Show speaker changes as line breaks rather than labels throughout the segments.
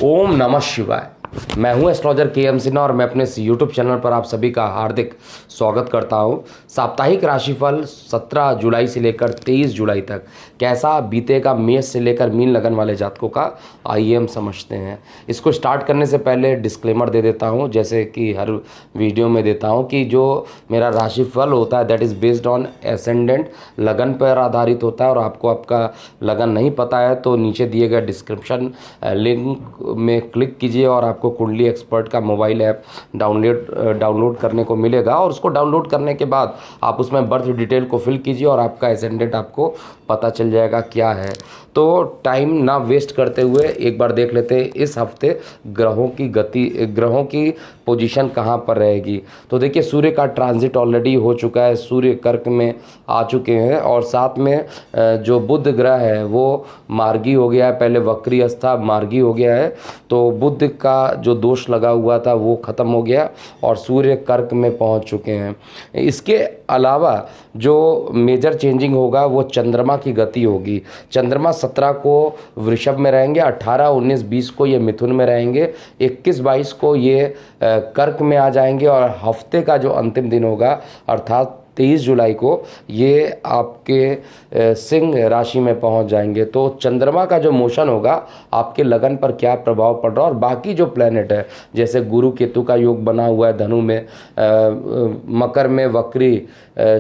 ओम नमः शिवाय। मैं हूं एस्ट्रोलॉजर के.एम. सिन्हा और मैं अपने इस यूट्यूब चैनल पर आप सभी का हार्दिक स्वागत करता हूं। साप्ताहिक राशिफल 17 जुलाई से लेकर 23 जुलाई तक कैसा बीतेगा मेष से लेकर मीन लगन वाले जातकों का, आइए हम समझते हैं। इसको स्टार्ट करने से पहले डिस्क्लेमर दे देता हूं, जैसे कि हर वीडियो में देता हूं, कि जो मेरा राशिफल होता है that is based on ascendant, लगन पर आधारित होता है। और आपको आपका लगन नहीं पता है तो नीचे दिए गए डिस्क्रिप्शन लिंक में क्लिक कीजिए और आपको कुंडली एक्सपर्ट का मोबाइल ऐप डाउनलोड करने को मिलेगा। और उसको डाउनलोड करने के बाद आप उसमें बर्थ डिटेल को फिल कीजिए और आपका एसेंडेंट आपको पता चल जाएगा क्या है। तो टाइम ना वेस्ट करते हुए एक बार देख लेते हैं इस हफ्ते ग्रहों की पोजीशन कहाँ पर रहेगी। तो देखिए, सूर्य का ट्रांजिट ऑलरेडी हो चुका है, सूर्य कर्क में आ चुके हैं और साथ में जो बुध ग्रह है वो मार्गी हो गया है, पहले वक्री था मार्गी हो गया है। तो बुध का जो दोष लगा हुआ था वो ख़त्म हो गया और सूर्य कर्क में पहुंच चुके हैं। इसके अलावा जो मेजर चेंजिंग होगा वो चंद्रमा की गति होगी। चंद्रमा 17 को वृषभ में रहेंगे, 18, 19, 20 को ये मिथुन में रहेंगे, 21, 22 को ये कर्क में आ जाएंगे और हफ्ते का जो अंतिम दिन होगा अर्थात 23 जुलाई को ये आपके सिंह राशि में पहुंच जाएंगे। तो चंद्रमा का जो मोशन होगा आपके लगन पर क्या प्रभाव पड़ रहा है, और बाकी जो प्लेनेट है जैसे गुरु केतु का योग बना हुआ है धनु में, मकर में वक्री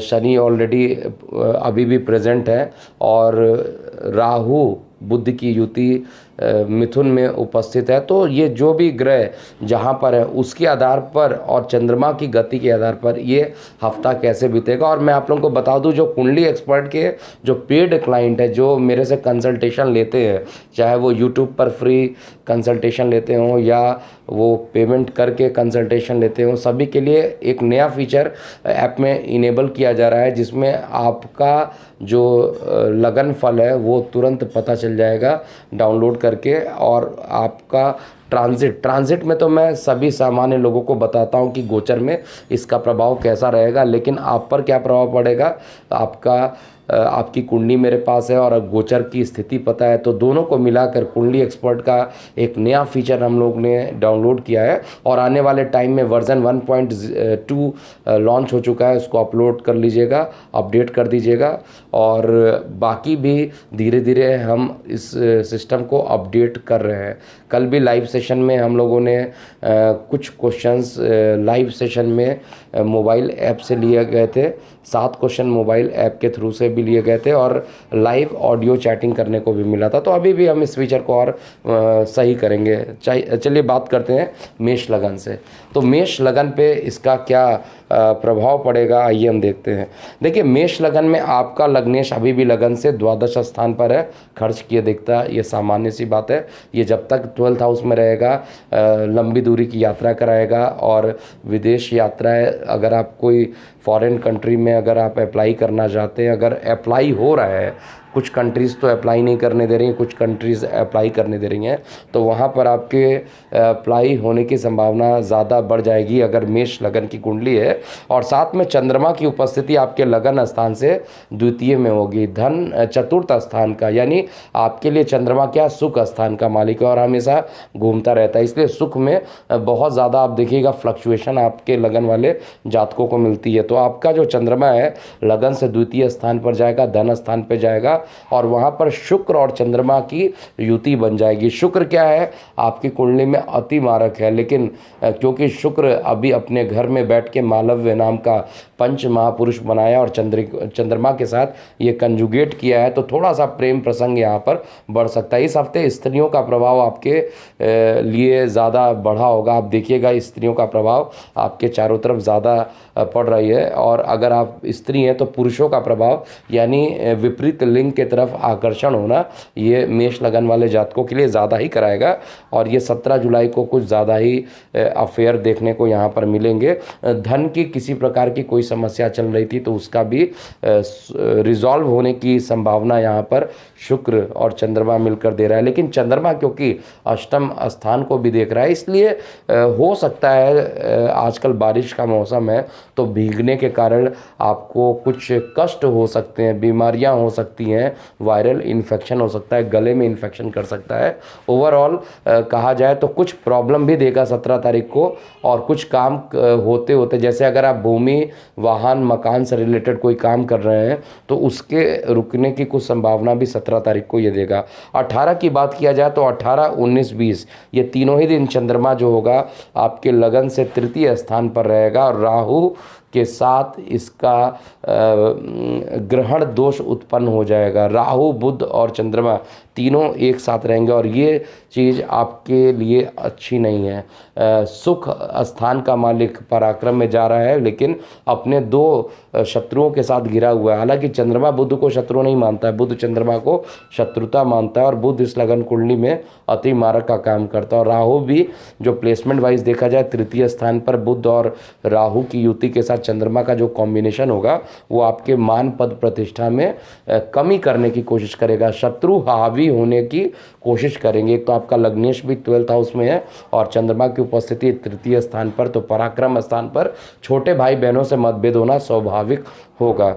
शनि ऑलरेडी अभी भी प्रेजेंट है, और राहु बुध की युति मिथुन में उपस्थित है। तो ये जो भी ग्रह जहाँ पर है उसके आधार पर और चंद्रमा की गति के आधार पर ये हफ्ता कैसे बीतेगा। और मैं आप लोगों को बता दूं, जो कुंडली एक्सपर्ट के जो पेड क्लाइंट है जो मेरे से कंसल्टेशन लेते हैं, चाहे वो यूट्यूब पर फ्री कंसल्टेशन लेते हों या वो पेमेंट करके कंसल्टेशन लेते हों, सभी के लिए एक नया फीचर ऐप में इनेबल किया जा रहा है जिसमें आपका जो लगन फल है वो तुरंत पता चल जाएगा डाउनलोड करके। और आपका ट्रांजिट में तो मैं सभी सामान्य लोगों को बताता हूं कि गोचर में इसका प्रभाव कैसा रहेगा, लेकिन आप पर क्या प्रभाव पड़ेगा, आपकी कुंडली मेरे पास है और गोचर की स्थिति पता है, तो दोनों को मिलाकर कुंडली एक्सपर्ट का एक नया फीचर हम लोग ने डाउनलोड किया है। और आने वाले टाइम में वर्जन 1.2 लॉन्च हो चुका है, उसको अपलोड कर लीजिएगा, अपडेट कर दीजिएगा। और बाकी भी धीरे धीरे हम इस सिस्टम को अपडेट कर रहे हैं। कल भी लाइव सेशन में हम लोगों ने कुछ क्वेश्चंस लाइव सेशन में मोबाइल ऐप से लिए गए थे, 7 क्वेश्चन मोबाइल ऐप के थ्रू से भी लिए गए थे और लाइव ऑडियो चैटिंग करने को भी मिला था। तो अभी भी हम इस फीचर को और सही करेंगे। चलिए बात करते हैं मेष लगन से। तो मेष लगन पे इसका क्या प्रभाव पड़ेगा, आइए हम देखते हैं। देखिए, मेष लगन में आपका लग्नेश अभी भी लगन से द्वादश स्थान पर है, खर्च किए दिखता है, ये सामान्य सी बात है। ये जब तक 12th हाउस में रहेगा लंबी दूरी की यात्रा कराएगा। और विदेश यात्राएं, अगर आप कोई फॉरेन कंट्री में अगर आप अप्लाई करना चाहते हैं, अगर अप्लाई हो रहा है, कुछ कंट्रीज़ तो अप्लाई नहीं करने दे रही हैं, कुछ कंट्रीज़ अप्लाई करने दे रही हैं, तो वहाँ पर आपके अप्लाई होने की संभावना ज़्यादा बढ़ जाएगी अगर मेष लगन की कुंडली है। और साथ में चंद्रमा की उपस्थिति आपके लगन स्थान से द्वितीय में होगी, धन चतुर्थ स्थान का, यानी आपके लिए चंद्रमा क्या सुख स्थान का मालिक है और हमेशा घूमता रहता है। इसलिए सुख में बहुत ज़्यादा आप देखिएगा फ्लक्चुएशन आपके लगन वाले जातकों को मिलती है। तो आपका जो चंद्रमा है लगन से द्वितीय स्थान पर जाएगा, धन स्थान पर जाएगा और वहाँ पर शुक्र और चंद्रमा की युति बन जाएगी। शुक्र क्या है, आपकी कुंडली में अति मारक है, लेकिन क्योंकि शुक्र अभी अपने घर में बैठ के मालव्य नाम का पंच महापुरुष बनाया और चंद्रमा के साथ ये कंजुगेट किया है, तो थोड़ा सा प्रेम प्रसंग यहाँ पर बढ़ सकता है। इस हफ्ते स्त्रियों का प्रभाव आपके लिए ज़्यादा बढ़ा होगा। आप देखिएगा स्त्रियों का प्रभाव आपके चारों तरफ ज़्यादा पड़ रही है। और अगर आप स्त्री हैं तो पुरुषों का प्रभाव यानी विपरीत लिंग के तरफ आकर्षण होना, ये मेष लगन वाले जातकों के लिए ज़्यादा ही कराएगा। और ये 17 जुलाई को कुछ ज़्यादा ही अफेयर देखने को यहाँ पर मिलेंगे। धन की किसी प्रकार की कोई समस्या चल रही थी तो उसका भी रिजॉल्व होने की संभावना यहाँ पर शुक्र और चंद्रमा मिलकर दे रहा है। लेकिन चंद्रमा क्योंकि अष्टम स्थान को भी देख रहा है, इसलिए हो सकता है आजकल बारिश का मौसम है तो भीगने के कारण आपको कुछ कष्ट हो सकते हैं, बीमारियां हो सकती हैं। में वायरल इन्फेक्शन हो सकता है, गले में इन्फेक्शन कर सकता है। ओवरऑल कहा जाए तो कुछ प्रॉब्लम भी देगा 17 तारीख को, और कुछ काम होते होते, जैसे अगर आप भूमि, वाहन, मकान से रिलेटेड कोई काम कर रहे हैं तो उसके रुकने की कुछ संभावना भी 17 तारीख को ये देगा। 18 की बात किया जाए तो 18, 19, 20 ये तीनों ही दिन चंद्रमा जो होगा आपके लगन से तृतीय स्थान पर रहेगा, और राहु के साथ इसका ग्रहण दोष उत्पन्न हो जाएगा। राहु, बुध और चंद्रमा तीनों एक साथ रहेंगे, और ये चीज़ आपके लिए अच्छी नहीं है। सुख स्थान का मालिक पराक्रम में जा रहा है, लेकिन अपने दो शत्रुओं के साथ घिरा हुआ है। हालांकि चंद्रमा बुध को शत्रु नहीं मानता है, बुध चंद्रमा को शत्रुता मानता है, और बुध इस लगन कुंडली में अति मारक का काम करता है। और राहु भी जो प्लेसमेंट वाइज देखा जाए तृतीय स्थान पर बुध और राहु की युति के साथ चंद्रमा का जो कॉम्बिनेशन होगा वो आपके मान, पद, प्रतिष्ठा में कमी करने की कोशिश करेगा। शत्रु हावी होने की कोशिश करेंगे। एक तो आपका लग्नेश भी 12th हाउस में है, और चंद्रमा की उपस्थिति तृतीय स्थान पर, तो पराक्रम स्थान पर छोटे भाई बहनों से मतभेद होना स्वाभाविक होगा।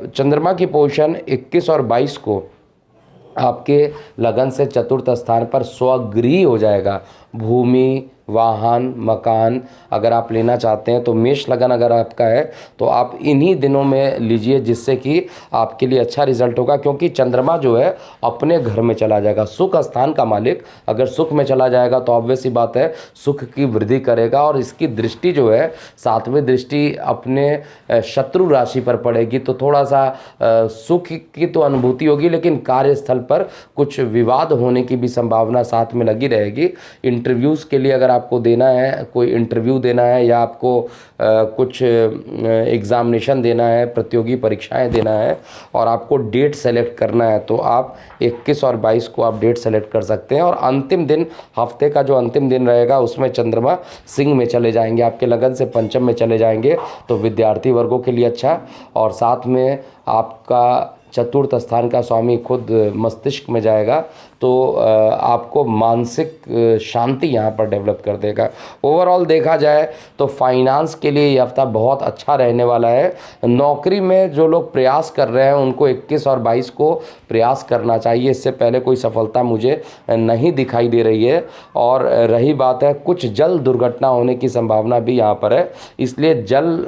चंद्रमा की पोजीशन 21 और 22 को आपके लगन से चतुर्थ स्थान पर स्वगृही हो जाएगा। भूमि, वाहन, मकान अगर आप लेना चाहते हैं तो मेष लगन अगर आपका है तो आप इन्हीं दिनों में लीजिए, जिससे कि आपके लिए अच्छा रिजल्ट होगा। क्योंकि चंद्रमा जो है अपने घर में चला जाएगा, सुख स्थान का मालिक अगर सुख में चला जाएगा तो ऑब्वियस सी बात है सुख की वृद्धि करेगा, और इसकी दृष्टि जो है 7वीं दृष्टि अपने शत्रु राशि पर पड़ेगी, तो थोड़ा सा सुख की तो अनुभूति होगी, लेकिन कार्यस्थल पर कुछ विवाद होने की भी संभावना साथ में लगी रहेगी। इंटरव्यूज़ के लिए अगर आपको देना है, कोई इंटरव्यू देना है, या आपको कुछ एग्ज़ामिनेशन देना है, प्रतियोगी परीक्षाएं देना है, और आपको डेट सेलेक्ट करना है, तो आप 21 और 22 को आप डेट सेलेक्ट कर सकते हैं। और अंतिम दिन, हफ्ते का जो अंतिम दिन रहेगा उसमें चंद्रमा सिंह में चले जाएंगे, आपके लगन से पंचम में चले जाएंगे, तो विद्यार्थी वर्गों के लिए अच्छा। और साथ में आपका चतुर्थ स्थान का स्वामी खुद मस्तिष्क में जाएगा, तो आपको मानसिक शांति यहाँ पर डेवलप कर देगा। ओवरऑल देखा जाए तो फाइनेंस के लिए ये हफ्ता बहुत अच्छा रहने वाला है। नौकरी में जो लोग प्रयास कर रहे हैं उनको 21 और 22 को प्रयास करना चाहिए, इससे पहले कोई सफलता मुझे नहीं दिखाई दे रही है। और रही बात है कुछ जल दुर्घटना होने की संभावना भी यहाँ पर है, इसलिए जल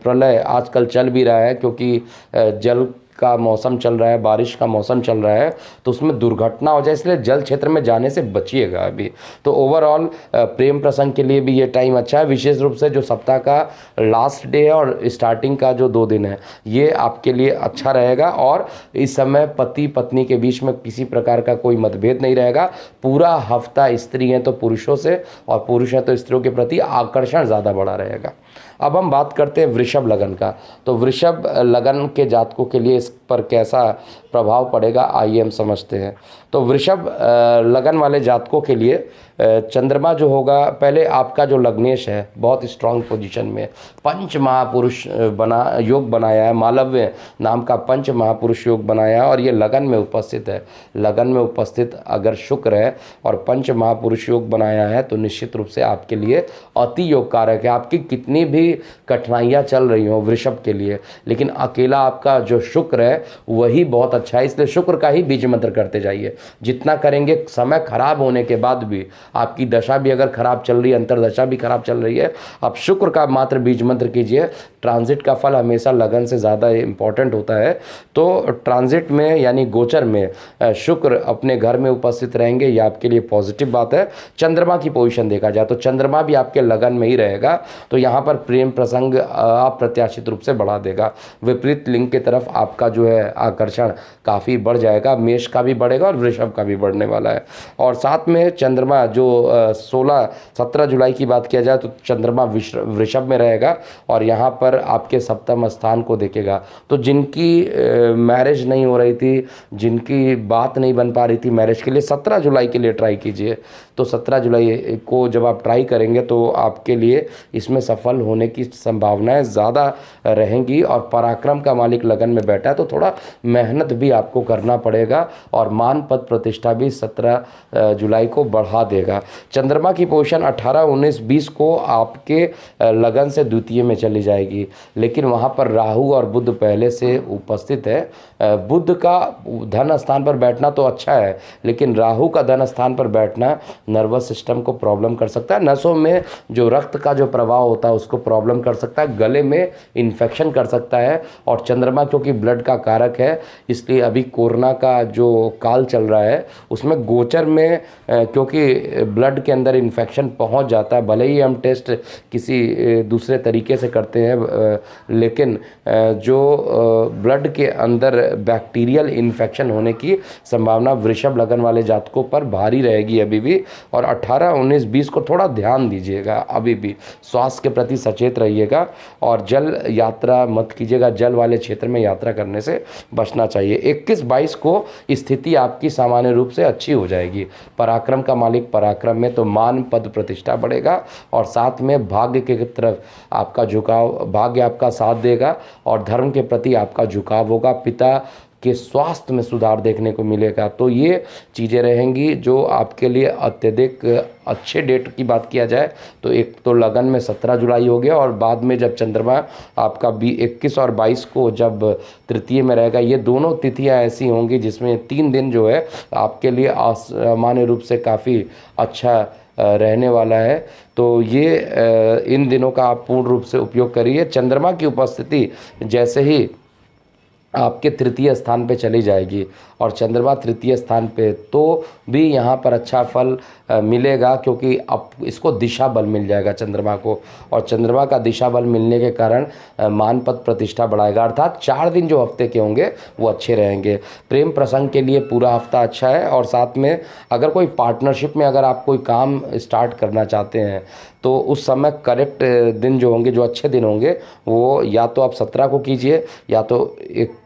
प्रलय आजकल चल भी रहा है, क्योंकि जल का मौसम चल रहा है, बारिश का मौसम चल रहा है, तो उसमें दुर्घटना हो जाए, इसलिए जल क्षेत्र में जाने से बचिएगा अभी। तो ओवरऑल प्रेम प्रसंग के लिए भी ये टाइम अच्छा है, विशेष रूप से जो सप्ताह का लास्ट डे है और स्टार्टिंग का जो 2 दिन है ये आपके लिए अच्छा रहेगा। और इस समय पति पत्नी के बीच में किसी प्रकार का कोई मतभेद नहीं रहेगा। पूरा हफ्ता स्त्री हैं तो पुरुषों से, और पुरुष हैं तो स्त्रियों के प्रति आकर्षण ज़्यादा बढ़ा रहेगा। अब हम बात करते हैं वृषभ लगन का। तो वृषभ लगन के जातकों के लिए इस पर कैसा प्रभाव पड़ेगा आइए हम समझते हैं। तो वृषभ लगन वाले जातकों के लिए चंद्रमा जो होगा, पहले आपका जो लग्नेश है बहुत स्ट्रांग पोजीशन में, पंच महापुरुष योग बनाया है, मालव्य नाम का पंच महापुरुष योग बनाया है, और ये लगन में उपस्थित है। लगन में उपस्थित अगर शुक्र है और पंच महापुरुष योग बनाया है तो निश्चित रूप से आपके लिए अति योग कारक है। आपकी कितनी भी कठिनाइयाँ चल रही हों वृषभ के लिए, लेकिन अकेला आपका जो शुक्र है वही बहुत अच्छा है, इसलिए शुक्र का ही बीज मंत्र करते जाइए। जितना करेंगे, समय खराब होने के बाद भी, आपकी दशा भी अगर खराब चल रही है, अंतरदशा भी खराब चल रही है, आप शुक्र का मात्र बीज मंत्र कीजिए। ट्रांजिट का फल हमेशा लगन से ज़्यादा इंपॉर्टेंट होता है, तो ट्रांजिट में यानी गोचर में शुक्र अपने घर में उपस्थित रहेंगे, ये आपके लिए पॉजिटिव बात है। चंद्रमा की पोजीशन देखा जाए तो चंद्रमा भी आपके लगन में ही रहेगा, तो यहाँ पर प्रेम प्रसंग अप्रत्याशित रूप से बढ़ा देगा। विपरीत लिंग की तरफ आपका जो है आकर्षण काफ़ी बढ़ जाएगा, मेष का भी बढ़ेगा और वृषभ का भी बढ़ने वाला है। और साथ में चंद्रमा जो 17 जुलाई की बात किया जाए तो चंद्रमा वृषभ में रहेगा, और यहाँ पर आपके सप्तम स्थान को देखेगा। तो जिनकी मैरिज नहीं हो रही थी, जिनकी बात नहीं बन पा रही थी मैरिज के लिए, 17 जुलाई के लिए ट्राई कीजिए। तो 17 जुलाई को जब आप ट्राई करेंगे तो आपके लिए इसमें सफल होने की संभावनाएं ज़्यादा रहेंगी। और पराक्रम का मालिक लगन में बैठा है तो थोड़ा मेहनत भी आपको करना पड़ेगा और मान पद प्रतिष्ठा भी 17 जुलाई को बढ़ा देगा। चंद्रमा की पोजीशन 18, 19, 20 को आपके लगन से द्वितीय में चली जाएगी, लेकिन वहाँ पर राहु और बुध पहले से उपस्थित है। बुध का धन स्थान पर बैठना तो अच्छा है, लेकिन राहु का धन स्थान पर बैठना नर्वस सिस्टम को प्रॉब्लम कर सकता है। नसों में जो रक्त का जो प्रवाह होता है उसको प्रॉब्लम कर सकता है, गले में इन्फेक्शन कर सकता है। और चंद्रमा क्योंकि ब्लड का कारक है, इसलिए अभी कोरोना का जो काल चल रहा है उसमें गोचर में क्योंकि ब्लड के अंदर इन्फेक्शन पहुंच जाता है, भले ही हम टेस्ट किसी दूसरे तरीके से करते हैं, लेकिन जो ब्लड के अंदर बैक्टीरियल इन्फेक्शन होने की संभावना वृषभ लगन वाले जातकों पर भारी रहेगी अभी भी। और 18, 19, 20 को थोड़ा ध्यान दीजिएगा, अभी भी स्वास्थ्य के प्रति सचेत रहिएगा और जल यात्रा मत कीजिएगा, जल वाले क्षेत्र में यात्रा करने से बचना चाहिए। 21, 22 को स्थिति आपकी सामान्य रूप से अच्छी हो जाएगी। पराक्रम का मालिक पराक्रम में, तो मान पद प्रतिष्ठा बढ़ेगा और साथ में भाग्य की तरफ आपका झुकाव, भाग्य आपका साथ देगा और धर्म के प्रति आपका झुकाव होगा। पिता के स्वास्थ्य में सुधार देखने को मिलेगा। तो ये चीज़ें रहेंगी जो आपके लिए अत्यधिक अच्छे डेट की बात किया जाए तो एक तो लगन में 17 जुलाई हो गया और बाद में जब चंद्रमा आपका 21 और 22 को जब तृतीय में रहेगा, ये दोनों तिथियां ऐसी होंगी जिसमें 3 दिन जो है आपके लिए सामान्य रूप से काफ़ी अच्छा रहने वाला है। तो ये इन दिनों का आप पूर्ण रूप से उपयोग करिए। चंद्रमा की उपस्थिति जैसे ही आपके तृतीय स्थान पे चली जाएगी और चंद्रमा तृतीय स्थान पे, तो भी यहाँ पर अच्छा फल मिलेगा क्योंकि अब इसको दिशा बल मिल जाएगा चंद्रमा को, और चंद्रमा का दिशा बल मिलने के कारण मान पद प्रतिष्ठा बढ़ाएगा। अर्थात 4 दिन जो हफ्ते के होंगे वो अच्छे रहेंगे। प्रेम प्रसंग के लिए पूरा हफ्ता अच्छा है और साथ में अगर कोई पार्टनरशिप में अगर आप कोई काम स्टार्ट करना चाहते हैं तो उस समय करेक्ट दिन जो होंगे, जो अच्छे दिन होंगे, वो या तो आप 17 को कीजिए या तो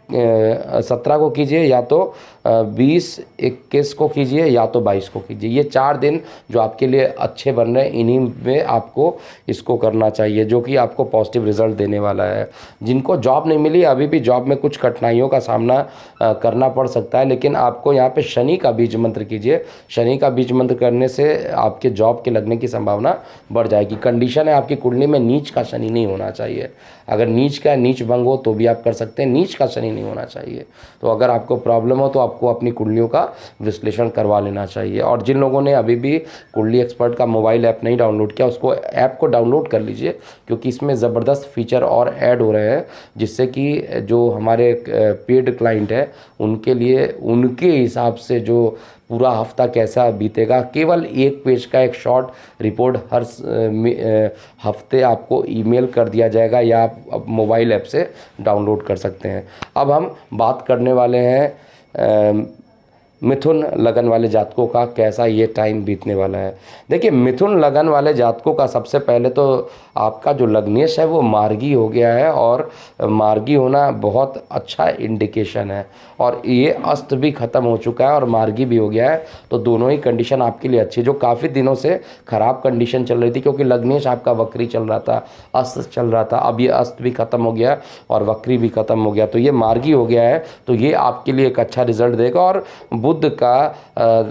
17 को कीजिए या तो 20, 21 को कीजिए या तो 22 को कीजिए। ये 4 दिन जो आपके लिए अच्छे बन रहे हैं, इन्हीं में आपको इसको करना चाहिए जो कि आपको पॉजिटिव रिजल्ट देने वाला है। जिनको जॉब नहीं मिली, अभी भी जॉब में कुछ कठिनाइयों का सामना करना पड़ सकता है, लेकिन आपको यहाँ पे शनि का बीज मंत्र कीजिए। शनि का बीज मंत्र करने से आपके जॉब के लगने की संभावना बढ़ जाएगी। कंडीशन है आपकी कुंडली में नीच का शनि नहीं होना चाहिए। अगर नीच का नीच भंग हो तो भी आप कर सकते हैं, नीच का शनि नहीं होना चाहिए। तो अगर आपको प्रॉब्लम हो तो आपको अपनी कुंडलियों का विश्लेषण करवा लेना चाहिए। और जिन लोगों ने अभी भी कुंडली एक्सपर्ट का मोबाइल ऐप नहीं डाउनलोड किया, उसको ऐप को डाउनलोड कर लीजिए क्योंकि इसमें ज़बरदस्त फीचर और ऐड हो रहे हैं जिससे कि जो हमारे पेड क्लाइंट है उनके लिए उनके हिसाब से जो पूरा हफ्ता कैसा बीतेगा, केवल 1 पेज का एक शॉर्ट रिपोर्ट हर हफ्ते आपको ईमेल कर दिया जाएगा या आप मोबाइल ऐप से डाउनलोड कर सकते हैं। अब हम बात करने वाले हैं मिथुन लगन वाले जातकों का कैसा ये टाइम बीतने वाला है। देखिए, मिथुन लगन वाले जातकों का सबसे पहले तो आपका जो लग्नेश है वो मार्गी हो गया है और मार्गी होना बहुत अच्छा इंडिकेशन है। और ये अस्त भी ख़त्म हो चुका है और मार्गी भी हो गया है, तो दोनों ही कंडीशन आपके लिए अच्छी। जो काफ़ी दिनों से ख़राब कंडीशन चल रही थी क्योंकि लग्नेश आपका वक्री चल रहा था, अस्त चल रहा था, अब ये अस्त भी ख़त्म हो गया और वक्री भी ख़त्म हो गया, तो ये मार्गी हो गया है। तो ये आपके लिए एक अच्छा रिजल्ट देगा। और बुध का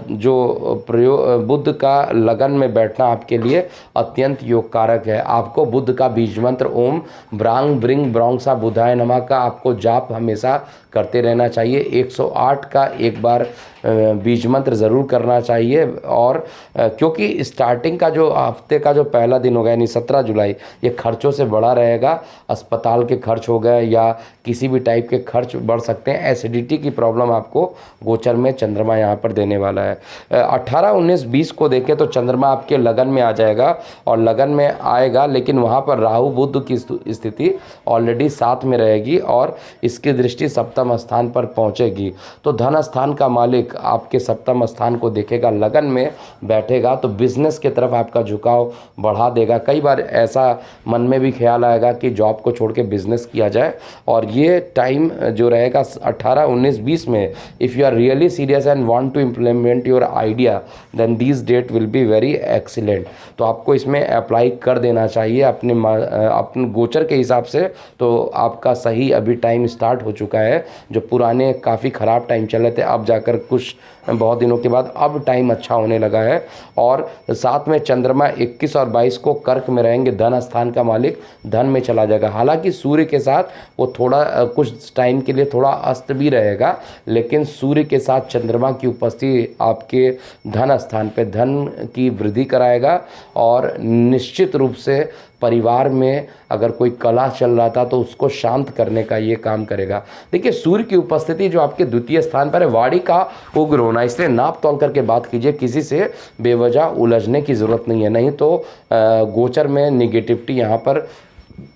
जो प्रयोग, बुध का लगन में बैठना आपके लिए अत्यंत योग कारक है। आपको बुध का बीज मंत्र ओम ब्रांग ब्रिंग ब्रॉन्गसा बुधाय नमः का आपको जाप हमेशा करते रहना चाहिए। 108 का एक बार बीज मंत्र ज़रूर करना चाहिए। और क्योंकि स्टार्टिंग का जो हफ्ते का जो पहला दिन होगा यानी 17 जुलाई, ये खर्चों से बड़ा रहेगा। अस्पताल के खर्च हो गए या किसी भी टाइप के खर्च बढ़ सकते हैं। एसिडिटी की प्रॉब्लम आपको गोचर में चंद्रमा यहाँ पर देने वाला है। 18, 19, 20 को देखें तो चंद्रमा आपके लगन में आ जाएगा और लगन में आएगा, लेकिन वहाँ पर राहु बुध की स्थिति ऑलरेडी 7 में रहेगी और इसकी दृष्टि 7वें स्थान पर पहुँचेगी। तो धन स्थान का मालिक एक आपके सप्तम स्थान को देखेगा, लगन में बैठेगा तो बिजनेस की तरफ आपका झुकाव बढ़ा देगा। कई बार ऐसा मन में भी ख्याल आएगा कि जॉब को छोड़ के बिजनेस किया जाए। और ये टाइम जो रहेगा 18, 19, 20 में, if you are really serious and want to implement your idea then this date will be very excellent. तो आपको इसमें अप्लाई कर देना चाहिए अपने गोचर के हिसाब से। तो आपका सही अभी टाइम स्टार्ट हो चुका है। जो पुराने काफ़ी ख़राब टाइम चल रहे थे, अब जाकर कुछ बहुत दिनों के बाद अब टाइम अच्छा होने लगा है। और साथ में चंद्रमा 21 और 22 को कर्क में रहेंगे, धन स्थान का मालिक धन में चला जाएगा। हालांकि सूर्य के साथ वो थोड़ा कुछ टाइम के लिए थोड़ा अस्त भी रहेगा, लेकिन सूर्य के साथ चंद्रमा की उपस्थिति आपके धन स्थान पे धन की वृद्धि कराएगा। और निश्चित रूप से परिवार में अगर कोई कलह चल रहा था तो उसको शांत करने का ये काम करेगा। देखिए, सूर्य की उपस्थिति जो आपके द्वितीय स्थान पर है, वाणी का उग्र होना, इसलिए नाप तोल करके बात कीजिए, किसी से बेवजह उलझने की ज़रूरत नहीं है, नहीं तो गोचर में निगेटिविटी यहाँ पर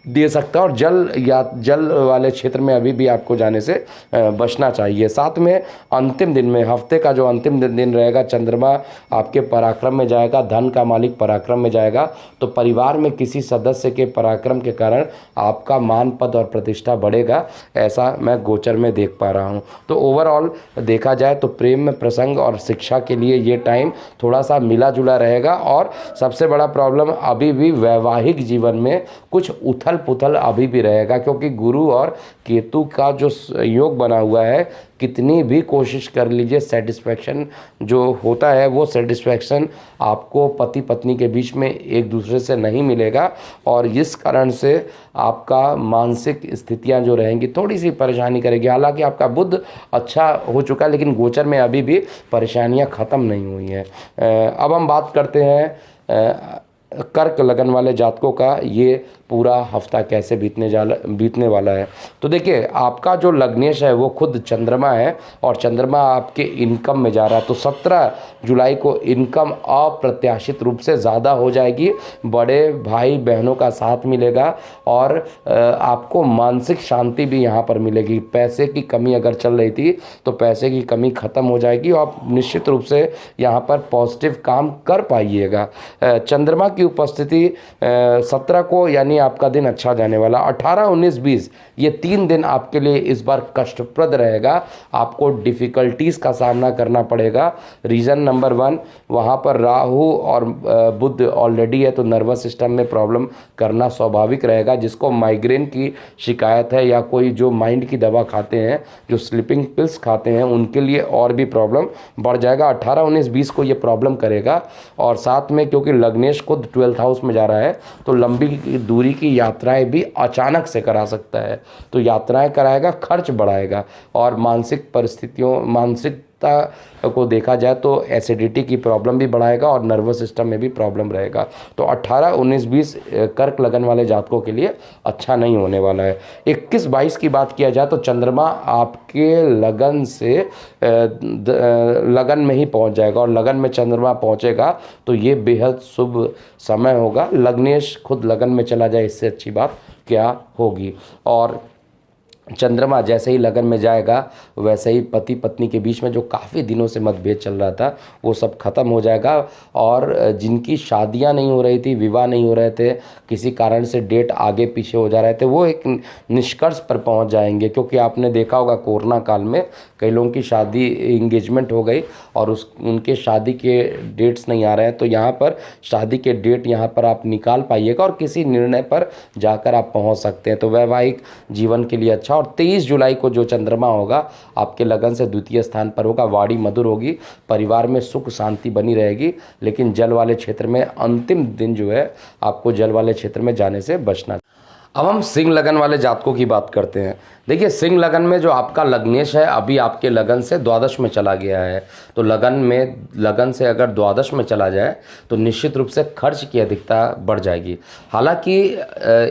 दे सकता है। और जल वाले क्षेत्र में अभी भी आपको जाने से बचना चाहिए। साथ में अंतिम दिन में, हफ्ते का जो अंतिम दिन रहेगा, चंद्रमा आपके पराक्रम में जाएगा, धन का मालिक पराक्रम में जाएगा। तो परिवार में किसी सदस्य के पराक्रम के कारण आपका मान पद और प्रतिष्ठा बढ़ेगा, ऐसा मैं गोचर में देख पा रहा हूँ। तो ओवरऑल देखा जाए तो प्रेम में प्रसंग और शिक्षा के लिए ये टाइम थोड़ा सा मिला जुला रहेगा। और सबसे बड़ा प्रॉब्लम अभी भी वैवाहिक जीवन में कुछ उथल पुथल अभी भी रहेगा, क्योंकि गुरु और केतु का जो योग बना हुआ है, कितनी भी कोशिश कर लीजिए, सेटिस्फैक्शन जो होता है वो सेटिस्फैक्शन आपको पति पत्नी के बीच में एक दूसरे से नहीं मिलेगा। और इस कारण से आपका मानसिक स्थितियां जो रहेंगी थोड़ी सी परेशानी करेगी। हालांकि आपका बुध अच्छा हो चुका है, लेकिन गोचर में अभी भी परेशानियां ख़त्म नहीं हुई हैं। अब हम बात करते हैं कर्क लगन वाले जातकों का ये पूरा हफ्ता कैसे बीतने वाला है। तो देखिए, आपका जो लग्नेश है वो खुद चंद्रमा है, और चंद्रमा आपके इनकम में जा रहा है। तो 17 जुलाई को इनकम अप्रत्याशित रूप से ज़्यादा हो जाएगी, बड़े भाई बहनों का साथ मिलेगा, और आपको मानसिक शांति भी यहाँ पर मिलेगी। पैसे की कमी अगर चल रही थी तो पैसे की कमी ख़त्म हो जाएगी, और आप निश्चित रूप से यहाँ पर पॉजिटिव काम कर पाइएगा। चंद्रमा की उपस्थिति 17 को, यानी आपका दिन अच्छा जाने वाला। 18, 19, 20 ये 3 दिन आपके लिए इस बार कष्टप्रद रहेगा। आपको डिफ़िकल्टीज़ का सामना करना पड़ेगा। रीज़न नंबर 1, वहाँ पर राहु और बुध ऑलरेडी है, तो नर्वस सिस्टम में प्रॉब्लम करना स्वाभाविक रहेगा। जिसको माइग्रेन की शिकायत है, या कोई जो माइंड की दवा खाते हैं, जो स्लीपिंग पिल्स खाते हैं, उनके लिए और भी प्रॉब्लम बढ़ जाएगा। 18, 19, 20 को ये प्रॉब्लम करेगा। और साथ में क्योंकि लग्नेश खुद 12th हाउस में जा रहा है, तो लंबी दूरी की यात्राएं भी अचानक से करा सकता है। तो यात्राएं कराएगा, खर्च बढ़ाएगा। और मानसिकता को देखा जाए तो एसिडिटी की प्रॉब्लम भी बढ़ाएगा, और नर्वस सिस्टम में भी प्रॉब्लम रहेगा। तो 18, 19, 20 कर्क लगन वाले जातकों के लिए अच्छा नहीं होने वाला है। 21, 22 की बात किया जाए तो चंद्रमा आपके लगन से लगन में ही पहुंच जाएगा, और लगन में चंद्रमा पहुंचेगा तो ये बेहद शुभ समय होगा। लग्नेश खुद लगन में चला जाए, इससे अच्छी बात क्या होगी। और चंद्रमा जैसे ही लगन में जाएगा, वैसे ही पति पत्नी के बीच में जो काफ़ी दिनों से मतभेद चल रहा था वो सब खत्म हो जाएगा। और जिनकी शादियां नहीं हो रही थी, विवाह नहीं हो रहे थे, किसी कारण से डेट आगे पीछे हो जा रहे थे, वो एक निष्कर्ष पर पहुंच जाएंगे। क्योंकि आपने देखा होगा कोरोना काल में कई लोगों की शादी इंगेजमेंट हो गई और उनके शादी के डेट्स नहीं आ रहे हैं। तो यहाँ पर शादी के डेट यहाँ पर आप निकाल पाइएगा, और किसी निर्णय पर जाकर आप पहुँच सकते हैं। तो वैवाहिक जीवन के लिए अच्छा। और 23 जुलाई को जो चंद्रमा होगा आपके लगन से द्वितीय स्थान पर होगा, वाणी मधुर होगी, परिवार में सुख शांति बनी रहेगी। लेकिन जल वाले क्षेत्र में अंतिम दिन जो है, आपको जल वाले क्षेत्र में जाने से बचना। अब हम सिंह लगन वाले जातकों की बात करते हैं। देखिए, सिंह लगन में जो आपका लग्नेश है अभी आपके लगन से द्वादश में चला गया है। तो लगन से अगर द्वादश में चला जाए तो निश्चित रूप से खर्च की अधिकता बढ़ जाएगी। हालांकि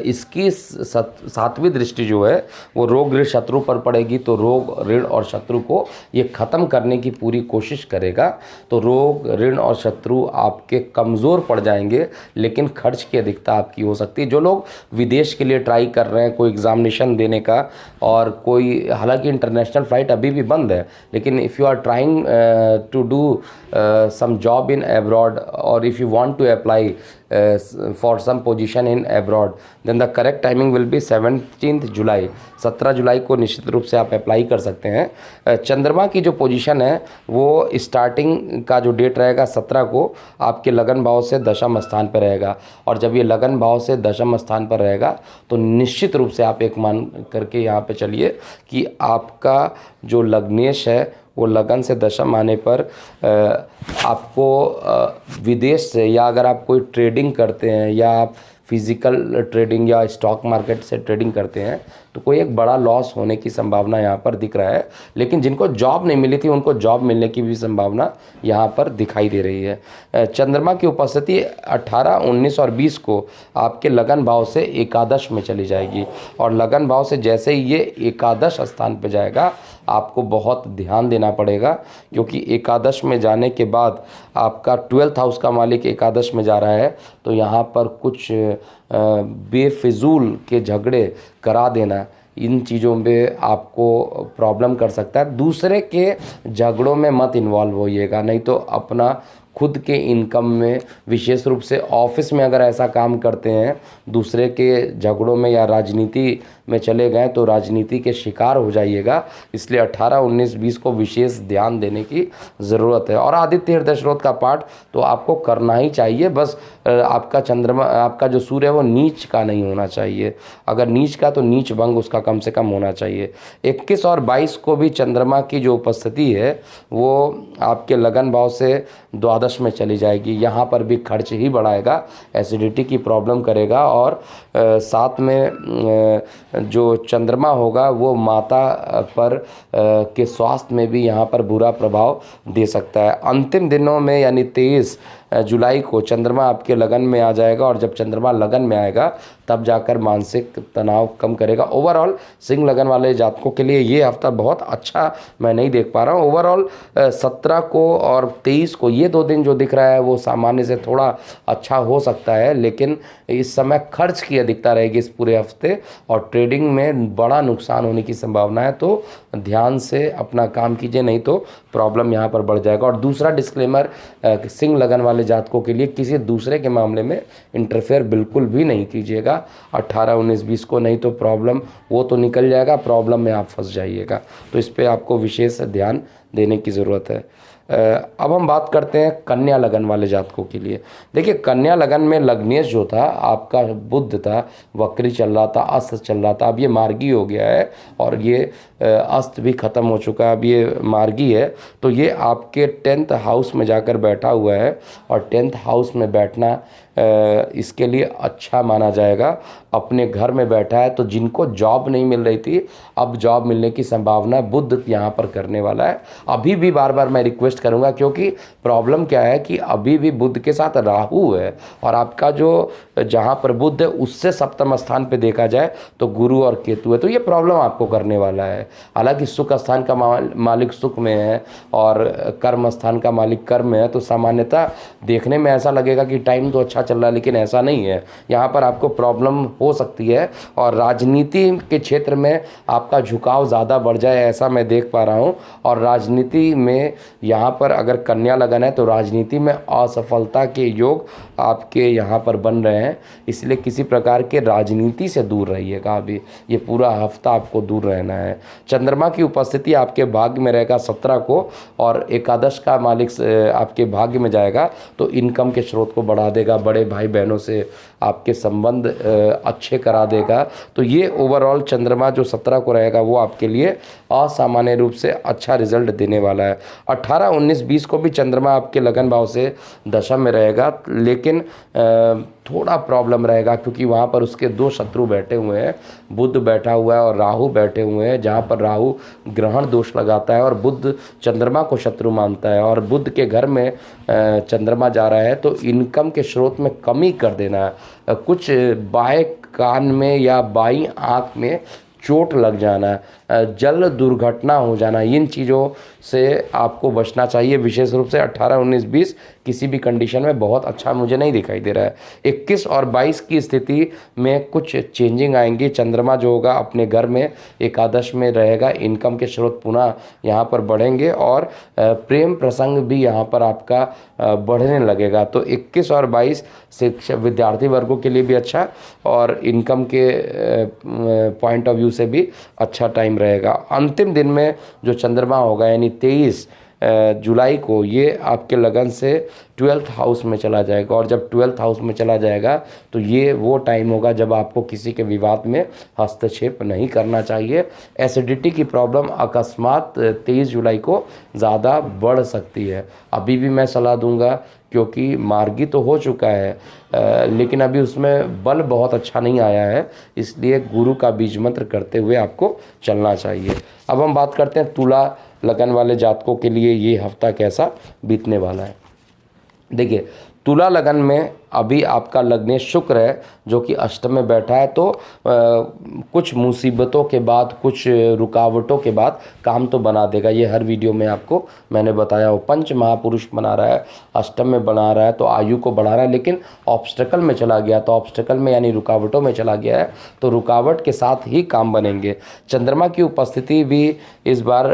इसकी 7वीं दृष्टि जो है वो रोग ऋण शत्रु पर पड़ेगी, तो रोग ऋण और शत्रु को ये ख़त्म करने की पूरी कोशिश करेगा। तो रोग ऋण और शत्रु आपके कमज़ोर पड़ जाएंगे, लेकिन खर्च की अधिकता आपकी हो सकती है। जो लोग विदेश के लिए ट्राई कर रहे हैं कोई एग्ज़ामिनेशन देने का, और कोई, हालांकि इंटरनेशनल फ़्लाइट अभी भी बंद है, लेकिन if you are trying to do some job in abroad, or if you want to apply for some position in abroad, then the correct timing will be 17th जुलाई, 17 जुलाई को निश्चित रूप से आप अप्लाई कर सकते हैं। चंद्रमा की जो पोजीशन है वो स्टार्टिंग का जो डेट रहेगा 17 को आपके लगन भाव से दशम स्थान पर रहेगा, और जब ये लगन भाव से दशम स्थान पर रहेगा तो निश्चित रूप से आप एक मान करके यहाँ पे चलिए कि आपका जो लग्नेश है वो लगन से दशम आने पर आपको विदेश से, या अगर आप कोई ट्रेडिंग करते हैं या आप फिज़िकल ट्रेडिंग या स्टॉक मार्केट से ट्रेडिंग करते हैं, तो कोई एक बड़ा लॉस होने की संभावना यहाँ पर दिख रहा है। लेकिन जिनको जॉब नहीं मिली थी उनको जॉब मिलने की भी संभावना यहाँ पर दिखाई दे रही है। चंद्रमा की उपस्थिति 18, 19 और 20 को आपके लगन भाव से एकादश में चली जाएगी, और लगन भाव से जैसे ही ये एकादश स्थान पर जाएगा आपको बहुत ध्यान देना पड़ेगा, क्योंकि एकादश में जाने के बाद आपका 12th हाउस का मालिक एकादश में जा रहा है, तो यहाँ पर कुछ बेफिजूल के झगड़े करा देना, इन चीज़ों में आपको प्रॉब्लम कर सकता है। दूसरे के झगड़ों में मत इन्वॉल्व होइएगा, नहीं तो अपना खुद के इनकम में, विशेष रूप से ऑफिस में अगर ऐसा काम करते हैं, दूसरे के झगड़ों में या राजनीति में चले गए तो राजनीति के शिकार हो जाइएगा। इसलिए 18, 19, 20 को विशेष ध्यान देने की ज़रूरत है। और आदित्य हृदय स्रोत का पाठ तो आपको करना ही चाहिए, बस आपका चंद्रमा, आपका जो सूर्य है वो नीच का नहीं होना चाहिए, अगर नीच का तो नीच भंग उसका कम से कम होना चाहिए। 21 और 22 को भी चंद्रमा की जो उपस्थिति है वो आपके लगन भाव से द्वादश में चली जाएगी, यहाँ पर भी खर्च ही बढ़ाएगा, एसिडिटी की प्रॉब्लम करेगा, और साथ में जो चंद्रमा होगा वो माता पर के स्वास्थ्य में भी यहाँ पर बुरा प्रभाव दे सकता है। अंतिम दिनों में यानी 23 जुलाई को चंद्रमा आपके लगन में आ जाएगा, और जब चंद्रमा लगन में आएगा तब जाकर मानसिक तनाव कम करेगा। ओवरऑल सिंह लगन वाले जातकों के लिए ये हफ्ता बहुत अच्छा मैं नहीं देख पा रहा हूँ। ओवरऑल 17 को और 23 को ये 2 दिन जो दिख रहा है वो सामान्य से थोड़ा अच्छा हो सकता है, लेकिन इस समय खर्च की अधिकता रहेगी इस पूरे हफ्ते, और ट्रेडिंग में बड़ा नुकसान होने की संभावना है, तो ध्यान से अपना काम कीजिए, नहीं तो प्रॉब्लम यहाँ पर बढ़ जाएगा। और दूसरा डिस्क्लेमर, सिंह लगन वाले जातकों के लिए किसी दूसरे के मामले में इंटरफेयर बिल्कुल भी नहीं कीजिएगा 18, 19, 20 को, नहीं तो प्रॉब्लम वो तो निकल जाएगा, प्रॉब्लम में आप फंस जाइएगा। तो इस पर आपको विशेष ध्यान देने की ज़रूरत है। अब हम बात करते हैं कन्या लगन वाले जातकों के लिए। देखिए, कन्या लगन में लग्नेश जो था आपका बुध था, वक्री चल रहा था, अस्त चल रहा था, अब ये मार्गी हो गया है, और ये अस्त भी ख़त्म हो चुका है, अब ये मार्गी है, तो ये आपके 10th हाउस में जाकर बैठा हुआ है, और 10th हाउस में बैठना इसके लिए अच्छा माना जाएगा। अपने घर में बैठा है, तो जिनको जॉब नहीं मिल रही थी अब जॉब मिलने की संभावना बुध यहाँ पर करने वाला है। अभी भी बार बार मैं रिक्वेस्ट करूँगा, क्योंकि प्रॉब्लम क्या है कि अभी भी बुध के साथ राहु है, और आपका जो जहाँ पर बुध है उससे सप्तम स्थान पे देखा जाए तो गुरु और केतु है, तो ये प्रॉब्लम आपको करने वाला है। हालांकि सुख स्थान का मालिक सुख में है और कर्म स्थान का मालिक कर्म में है, तो सामान्यतः देखने में ऐसा लगेगा कि टाइम तो अच्छा चल रहा है, लेकिन ऐसा नहीं है। यहाँ पर आपको प्रॉब्लम हो सकती है, और राजनीति के क्षेत्र में आपका झुकाव ज़्यादा बढ़ जाए ऐसा मैं देख पा रहा हूँ। और राजनीति में यहाँ पर अगर कन्या लगन है तो राजनीति में असफलता के योग आपके यहाँ पर बन रहे हैं, इसलिए किसी प्रकार के राजनीति से दूर रहिएगा। अभी ये पूरा हफ्ता आपको दूर रहना है। चंद्रमा की उपस्थिति आपके भाग्य में रहेगा 17 को, और एकादश का मालिक आपके भाग्य में जाएगा, तो इनकम के स्रोत को बढ़ा देगा, बड़े भाई बहनों से आपके संबंध अच्छे करा देगा। तो ये ओवरऑल चंद्रमा जो 17 को रहेगा वो आपके लिए असामान्य रूप से अच्छा रिजल्ट देने वाला है। 18, 19, 20 को भी चंद्रमा आपके लगन भाव से दशम में रहेगा, लेकिन थोड़ा प्रॉब्लम रहेगा, क्योंकि वहाँ पर उसके 2 शत्रु बैठे हुए हैं, बुध बैठा हुआ है और राहु बैठे हुए हैं, जहाँ पर राहु ग्रहण दोष लगाता है और बुध चंद्रमा को शत्रु मानता है, और बुध के घर में चंद्रमा जा रहा है, तो इनकम के स्रोत में कमी कर देना है। कुछ बाएं कान में या बाईं आँख में चोट लग जाना, जल दुर्घटना हो जाना, इन चीज़ों से आपको बचना चाहिए। विशेष रूप से 18, 19, 20 किसी भी कंडीशन में बहुत अच्छा मुझे नहीं दिखाई दे रहा है। 21 और 22 की स्थिति में कुछ चेंजिंग आएंगी। चंद्रमा जो होगा अपने घर में एकादश में रहेगा, इनकम के स्रोत पुनः यहाँ पर बढ़ेंगे और प्रेम प्रसंग भी यहाँ पर आपका बढ़ने लगेगा। तो 21 और 22 शिक्षा विद्यार्थी वर्गों के लिए भी अच्छा और इनकम के पॉइंट ऑफ व्यू से भी अच्छा टाइम रहेगा। अंतिम दिन में जो चंद्रमा होगा यानी 23 जुलाई को ये आपके लगन से 12th हाउस में चला जाएगा और जब 12th हाउस में चला जाएगा तो ये वो टाइम होगा जब आपको किसी के विवाद में हस्तक्षेप नहीं करना चाहिए। एसिडिटी की प्रॉब्लम अकस्मात 23 जुलाई को ज़्यादा बढ़ सकती है। अभी भी मैं सलाह दूंगा क्योंकि मार्गी तो हो चुका है लेकिन अभी उसमें बल बहुत अच्छा नहीं आया है, इसलिए गुरु का बीज मंत्र करते हुए आपको चलना चाहिए। अब हम बात करते हैं तुला लगन वाले जातकों के लिए ये हफ्ता कैसा बीतने वाला है। देखिए, तुला लगन में अभी आपका लग्नेश शुक्र है जो कि अष्टम में बैठा है, तो कुछ मुसीबतों के बाद, कुछ रुकावटों के बाद काम तो बना देगा। ये हर वीडियो में आपको मैंने बताया हो। पंच महापुरुष बना रहा है, अष्टम में बना रहा है तो आयु को बढ़ा रहा है, लेकिन ऑब्स्टेकल में चला गया तो ऑब्स्टेकल में यानी रुकावटों में चला गया है तो रुकावट के साथ ही काम बनेंगे। चंद्रमा की उपस्थिति भी इस बार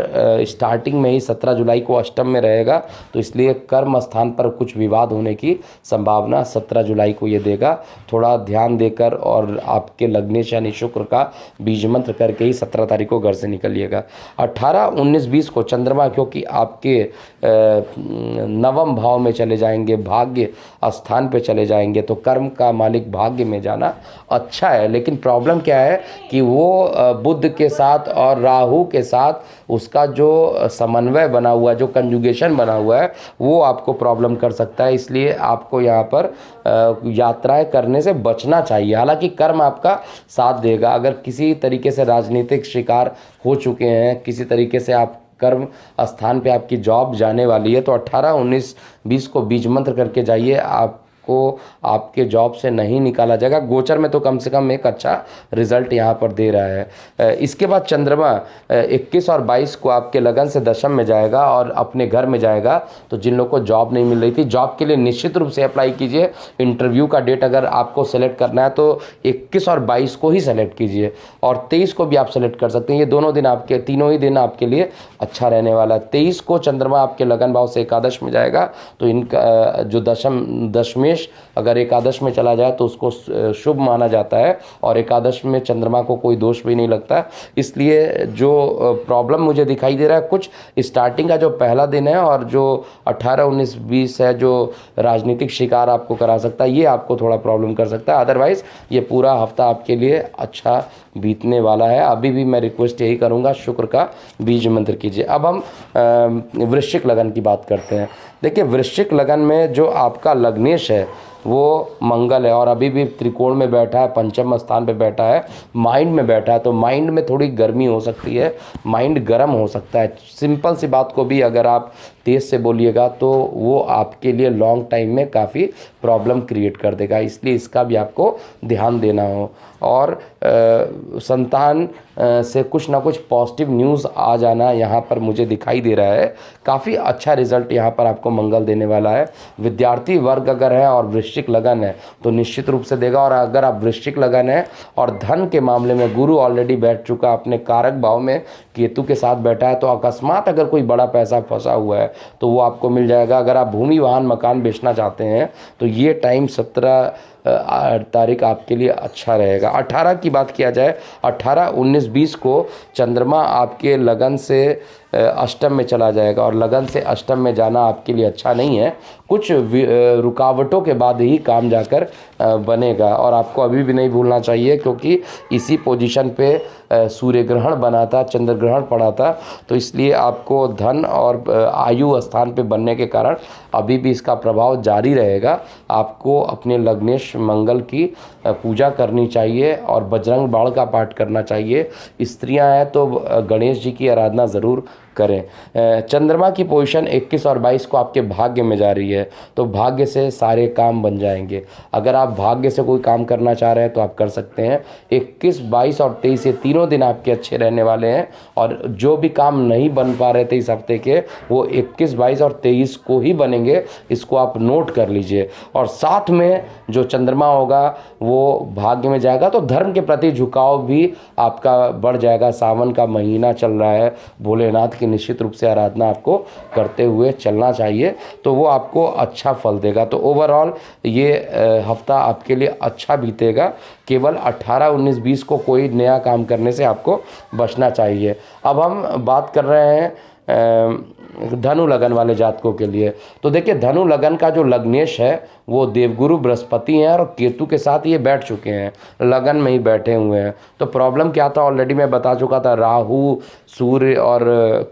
स्टार्टिंग में ही 17 जुलाई को अष्टम में रहेगा, तो इसलिए कर्म स्थान पर कुछ विवाद होने की संभावना 17 जुलाई को ये देगा। थोड़ा ध्यान देकर और आपके लग्नेश यानी शुक्र का बीज मंत्र करके ही 17 तारीख को घर से निकलिएगा। 18, 19, 20 को चंद्रमा क्योंकि आपके नवम भाव में चले जाएंगे, भाग्य स्थान पे चले जाएंगे, तो कर्म का मालिक भाग्य में जाना अच्छा है। लेकिन प्रॉब्लम क्या है कि वो बुध के साथ और राहु के साथ उसका जो समन्वय बना हुआ है, जो कंजुगेशन बना हुआ है, वो आपको प्रॉब्लम कर सकता है। इसलिए आपको यहाँ पर यात्राएं करने से बचना चाहिए। हालांकि कर्म आपका साथ देगा। अगर किसी तरीके से राजनीतिक शिकार हो चुके हैं, किसी तरीके से आप कर्म स्थान पे आपकी जॉब जाने वाली है, तो 18, 19, 20 को बीज मंत्र करके जाइए, आपको आपके जॉब से नहीं निकाला जाएगा। गोचर में तो कम से कम एक अच्छा रिजल्ट यहाँ पर दे रहा है। इसके बाद चंद्रमा 21 और 22 को आपके लगन से दशम में जाएगा और अपने घर में जाएगा। तो जिन लोगों को जॉब नहीं मिल रही थी, जॉब के लिए निश्चित रूप से अप्लाई कीजिए। इंटरव्यू का डेट अगर आपको सेलेक्ट करना है तो 21 और 22 को ही सेलेक्ट कीजिए और 23 को भी आप सेलेक्ट कर सकते हैं। ये दोनों दिन आपके, तीनों ही दिन आपके लिए अच्छा रहने वाला है। 23 को चंद्रमा आपके लगन भाव से एकादश में जाएगा, तो इनका जो दशमेश अगर एकादश में चला जाए तो उसको शुभ माना जाता है और एकादश में चंद्रमा को कोई दोष भी नहीं लगता। इसलिए जो प्रॉब्लम मुझे दिखाई दे रहा है, कुछ स्टार्टिंग का जो पहला दिन है और जो 18, 19, 20 है, जो राजनीतिक शिकार आपको करा सकता है, ये आपको थोड़ा प्रॉब्लम कर सकता है। अदरवाइज ये पूरा हफ्ता आपके लिए अच्छा बीतने वाला है। अभी भी मैं रिक्वेस्ट यही करूंगा, शुक्र का बीज मंत्र कीजिए। अब हम वृश्चिक लगन की बात करते हैं। देखिए, वृश्चिक लगन में जो आपका लग्नेश है वो मंगल है और अभी भी त्रिकोण में बैठा है, पंचम स्थान पे बैठा है, माइंड में बैठा है, तो माइंड में थोड़ी गर्मी हो सकती है, माइंड गर्म हो सकता है। सिंपल सी बात को भी अगर आप तेज़ से बोलिएगा तो वो आपके लिए लॉन्ग टाइम में काफ़ी प्रॉब्लम क्रिएट कर देगा, इसलिए इसका भी आपको ध्यान देना हो। और संतान से कुछ ना कुछ पॉजिटिव न्यूज़ आ जाना यहाँ पर मुझे दिखाई दे रहा है। काफ़ी अच्छा रिजल्ट यहाँ पर आपको मंगल देने वाला है। विद्यार्थी वर्ग अगर है और वृश्चिक लगन है तो निश्चित रूप से देगा। और अगर आप वृश्चिक लगन है और धन के मामले में गुरु ऑलरेडी बैठ चुका अपने कारक भाव में, केतु के साथ बैठा है, तो अकस्मात अगर कोई बड़ा पैसा फंसा हुआ है तो वो आपको मिल जाएगा। अगर आप भूमि वाहन मकान बेचना चाहते हैं तो ये टाइम 17 तारीख आपके लिए अच्छा रहेगा। 18 की बात किया जाए, 18, 19, 20 को चंद्रमा आपके लगन से अष्टम में चला जाएगा और लगन से अष्टम में जाना आपके लिए अच्छा नहीं है। कुछ रुकावटों के बाद ही काम जाकर बनेगा और आपको अभी भी नहीं भूलना चाहिए क्योंकि इसी पोजीशन पे सूर्य ग्रहण बना था, चंद्र ग्रहण पड़ा था, तो इसलिए आपको धन और आयु स्थान पे बनने के कारण अभी भी इसका प्रभाव जारी रहेगा। आपको अपने लग्नेश मंगल की पूजा करनी चाहिए और बजरंग बाण का पाठ करना चाहिए। स्त्रियां हैं तो गणेश जी की आराधना ज़रूर करें। चंद्रमा की पोजीशन 21 और 22 को आपके भाग्य में जा रही है, तो भाग्य से सारे काम बन जाएंगे। अगर आप भाग्य से कोई काम करना चाह रहे हैं तो आप कर सकते हैं। 21, 22 और 23 ये तीनों दिन आपके अच्छे रहने वाले हैं, और जो भी काम नहीं बन पा रहे थे इस हफ्ते के, वो 21, 22 और 23 को ही बनेंगे। इसको आप नोट कर लीजिए। और साथ में जो चंद्रमा होगा वो भाग्य में जाएगा, तो धर्म के प्रति झुकाव भी आपका बढ़ जाएगा। सावन का महीना चल रहा है, भोलेनाथ की निश्चित रूप से आराधना आपको करते हुए चलना चाहिए, तो वो आपको अच्छा फल देगा। तो ओवरऑल ये हफ्ता आपके लिए अच्छा बीतेगा। केवल 18, 19, 20 को कोई नया काम करने से आपको बचना चाहिए। अब हम बात कर रहे हैं धनु लगन वाले जातकों के लिए। तो देखिए, धनु लगन का जो लग्नेश है वो देवगुरु बृहस्पति हैं, और केतु के साथ ये बैठ चुके हैं, लगन में ही बैठे हुए हैं। तो प्रॉब्लम क्या था ऑलरेडी मैं बता चुका था। राहु, सूर्य और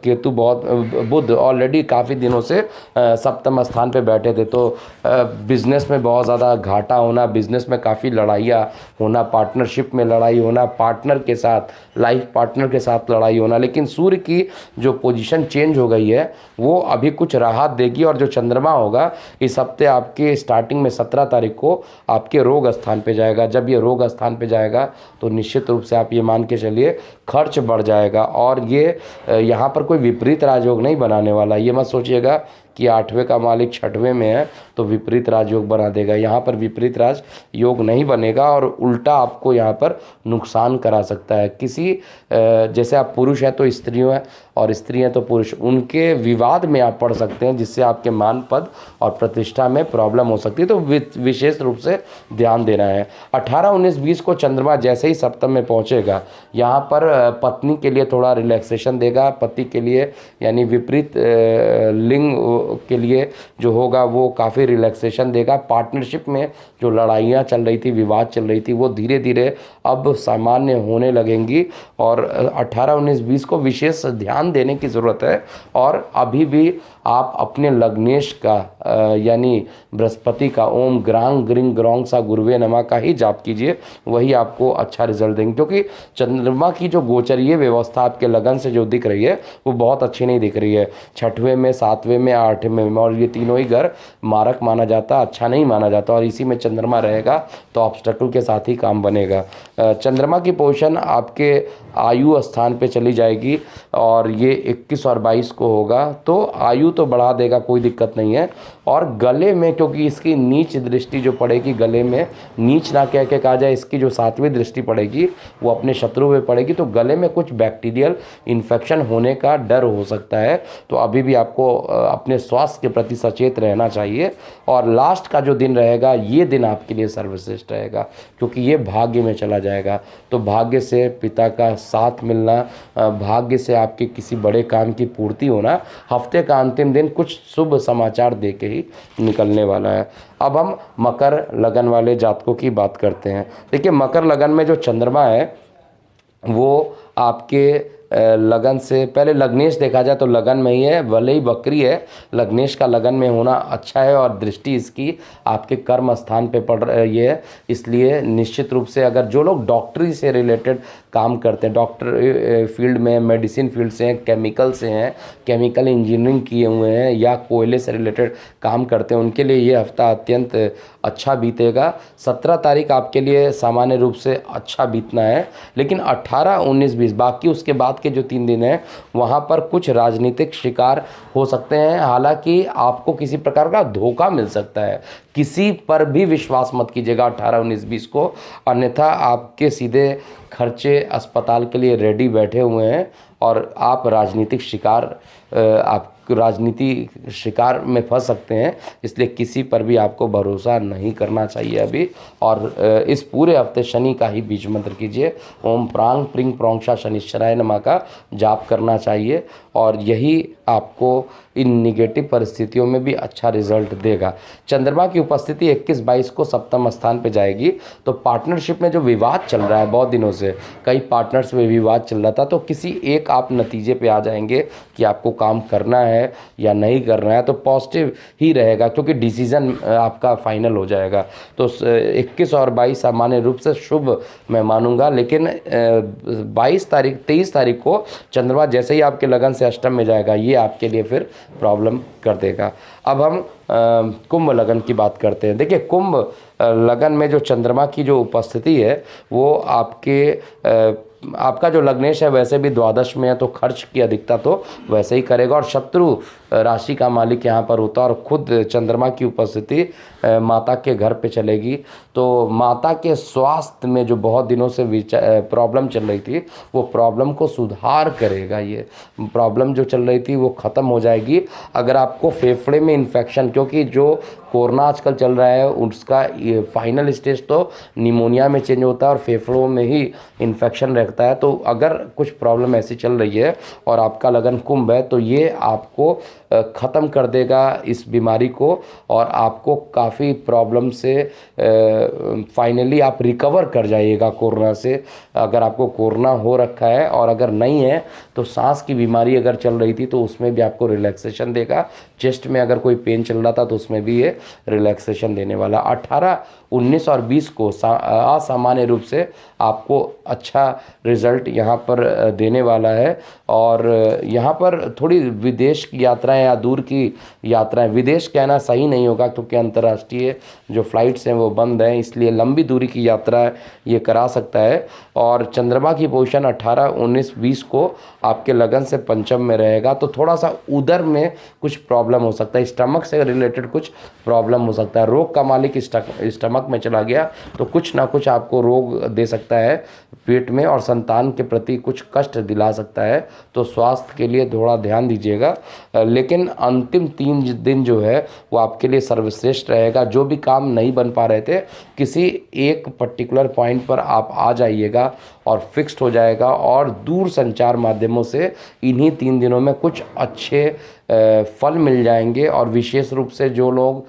केतु बुध ऑलरेडी काफ़ी दिनों से सप्तम स्थान पे बैठे थे, तो बिज़नेस में बहुत ज़्यादा घाटा होना, बिज़नेस में काफ़ी लड़ाइयाँ होना, पार्टनरशिप में लड़ाई होना, पार्टनर के साथ, लाइफ पार्टनर के साथ लड़ाई होना। लेकिन सूर्य की जो पोजीशन चेंज हो गई है वो अभी कुछ राहत देगी। और जो चंद्रमा होगा इस हफ्ते आपके स्टार्टिंग में 17 तारीख को आपके रोग स्थान पे जाएगा। जब ये रोग स्थान पे जाएगा तो निश्चित रूप से आप ये मान के चलिए खर्च बढ़ जाएगा। और ये यहाँ पर कोई विपरीत राजयोग नहीं बनाने वाला। ये मत सोचिएगा कि 8वें का मालिक 6वें में है तो विपरीत राजयोग बना देगा। यहाँ पर विपरीत राज योग नहीं बनेगा, और उल्टा आपको यहाँ पर नुकसान करा सकता है। किसी जैसे आप पुरुष हैं तो स्त्रियों हैं, और स्त्री हैं तो पुरुष, उनके विवाद में आप पड़ सकते हैं, जिससे आपके मान, पद और प्रतिष्ठा में प्रॉब्लम हो सकती है। तो विशेष रूप से ध्यान देना है। 18, 19, 20 को चंद्रमा जैसे ही सप्तम में पहुँचेगा, यहाँ पर पत्नी के लिए थोड़ा रिलैक्सेशन देगा, पति के लिए यानी विपरीत लिंग के लिए जो होगा वो काफ़ी रिलैक्सेशन देगा। पार्टनरशिप में जो लड़ाइयाँ चल रही थी, विवाद चल रही थी, वो धीरे धीरे अब सामान्य होने लगेंगी। और 18, 19, 20 को विशेष ध्यान देने की ज़रूरत है। और अभी भी आप अपने लग्नेश का यानी बृहस्पति का ओम ग्रांग ग्रिंग ग्रौंग सा गुरुवे नमः का ही जाप कीजिए, वही आपको अच्छा रिजल्ट देंगे। क्योंकि चंद्रमा की जो गोचरीय व्यवस्था आपके लगन से जो दिख रही है वो बहुत अच्छी नहीं दिख रही है। 6वें में, 7वें में, 8वें में, और ये तीनों ही घर मारक माना जाता, अच्छा नहीं माना जाता। और इसी में चंद्रमा रहेगा तो ऑब्स्टेकल के साथ ही काम बनेगा। चंद्रमा की पोजीशन आपके आयु स्थान पे चली जाएगी, और ये 21 और 22 को होगा, तो आयु तो बढ़ा देगा, कोई दिक्कत नहीं है। और गले में, क्योंकि इसकी नीच दृष्टि जो पड़ेगी गले में, नीच ना कह के कहा जाए, इसकी जो 7वीं दृष्टि पड़ेगी वो अपने शत्रु पे पड़ेगी, तो गले में कुछ बैक्टीरियल इन्फेक्शन होने का डर हो सकता है। तो अभी भी आपको अपने स्वास्थ्य के प्रति सचेत रहना चाहिए। और लास्ट का जो दिन रहेगा, ये दिन आपके लिए सर्वश्रेष्ठ रहेगा, क्योंकि ये भाग्य में चला जाएगा। तो भाग्य से पिता का साथ मिलना, भाग्य से आपके किसी बड़े काम की पूर्ति होना, हफ्ते का अंतिम दिन कुछ शुभ समाचार दे के ही निकलने वाला है। अब हम मकर लगन वाले जातकों की बात करते हैं। देखिए, मकर लगन में जो चंद्रमा है वो आपके लगन से पहले लग्नेश देखा जाए तो लगन में ही है, भले ही बकरी है, लग्नेश का लगन में होना अच्छा है। और दृष्टि इसकी आपके कर्म स्थान पे पड़ रही है, इसलिए निश्चित रूप से अगर जो लोग डॉक्टरी से रिलेटेड काम करते हैं, डॉक्टर फील्ड में, मेडिसिन फील्ड से हैं, केमिकल से हैं, केमिकल इंजीनियरिंग किए हुए हैं, या कोयले से रिलेटेड काम करते हैं, उनके लिए ये हफ्ता अत्यंत अच्छा बीतेगा। 17 तारीख आपके लिए सामान्य रूप से अच्छा बीतना है, लेकिन 18, 19, 20 बाकी उसके बाद के जो 3 दिन हैं वहाँ पर कुछ राजनीतिक शिकार हो सकते हैं। हालांकि आपको किसी प्रकार का धोखा मिल सकता है, किसी पर भी विश्वास मत कीजिएगा 18, 19, 20 को, अन्यथा आपके सीधे खर्चे अस्पताल के लिए रेडी बैठे हुए हैं, और आप राजनीतिक शिकार में फंस सकते हैं। इसलिए किसी पर भी आपको भरोसा नहीं करना चाहिए अभी। और इस पूरे हफ्ते शनि का ही बीज मंत्र कीजिए, ओम प्रांग प्रिंग प्रोंक्षा शनिश्चराय नमः का जाप करना चाहिए, और यही आपको इन निगेटिव परिस्थितियों में भी अच्छा रिजल्ट देगा। चंद्रमा की उपस्थिति 21-22 को सप्तम स्थान पे जाएगी। तो पार्टनरशिप में जो विवाद चल रहा है बहुत दिनों से, कई पार्टनर्स में विवाद चल रहा था, तो किसी एक आप नतीजे पे आ जाएंगे कि आपको काम करना है या नहीं करना है। तो पॉजिटिव ही रहेगा क्योंकि डिसीजन आपका फाइनल हो जाएगा। तो 21 और 22 सामान्य रूप से शुभ मैं मानूंगा, लेकिन 23 तारीख को चंद्रमा जैसे ही आपके लगन से अष्टम में जाएगा, ये आपके लिए फिर प्रॉब्लम कर देगा। अब हम कुंभ लगन की बात करते हैं। देखिए, कुंभ लगन में जो चंद्रमा की जो उपस्थिति है वो आपका जो लग्नेश है वैसे भी द्वादश में है, तो खर्च की अधिकता तो वैसे ही करेगा। और शत्रु राशि का मालिक यहाँ पर होता है, और खुद चंद्रमा की उपस्थिति माता के घर पे चलेगी। तो माता के स्वास्थ्य में जो बहुत दिनों से प्रॉब्लम चल रही थी, वो प्रॉब्लम को सुधार करेगा। ये प्रॉब्लम जो चल रही थी वो ख़त्म हो जाएगी। अगर आपको फेफड़े में इन्फेक्शन, क्योंकि जो कोरोना आजकल चल रहा है उसका ये फाइनल स्टेज तो निमोनिया में चेंज होता है और फेफड़ों में ही इन्फेक्शन रहता है। तो अगर कुछ प्रॉब्लम ऐसी चल रही है और आपका लगन कुंभ है, तो ये आपको ख़त्म कर देगा इस बीमारी को, और आपको काफ़ी प्रॉब्लम से फाइनली आप रिकवर कर जाइएगा कोरोना से। अगर आपको कोरोना हो रखा है और अगर नहीं है तो सांस की बीमारी अगर चल रही थी तो उसमें भी आपको रिलैक्सेशन देगा। चेस्ट में अगर कोई पेन चल रहा था तो उसमें भी ये रिलैक्सेशन देने वाला। 18, 19 और 20 को असामान्य रूप से आपको अच्छा रिजल्ट यहाँ पर देने वाला है। और यहाँ पर थोड़ी विदेश की यात्राएं या दूर की यात्राएं, विदेश कहना सही नहीं होगा क्योंकि अंतर्राष्ट्रीय जो फ्लाइट्स हैं वो बंद हैं, इसलिए लंबी दूरी की यात्रा ये करा सकता है। और चंद्रमा की पोजीशन 18, 19, 20 को आपके लगन से पंचम में रहेगा, तो थोड़ा सा उदर में कुछ प्रॉब्लम हो सकता है, स्टमक से रिलेटेड कुछ प्रॉब्लम हो सकता है। रोग का मालिक स्टमक में चला गया तो कुछ ना कुछ आपको रोग दे सकता है पेट में, और संतान के प्रति कुछ कष्ट दिला सकता है। तो स्वास्थ्य के लिए थोड़ा ध्यान दीजिएगा। लेकिन अंतिम 3 दिन जो है वो आपके लिए सर्वश्रेष्ठ रहेगा। जो भी काम नहीं बन पा रहे थे, किसी एक पर्टिकुलर पॉइंट पर आप आ जाइएगा और फिक्स्ड हो जाएगा। और दूर संचार माध्यमों से इन्हीं 3 दिनों में कुछ अच्छे फल मिल जाएंगे। और विशेष रूप से जो लोग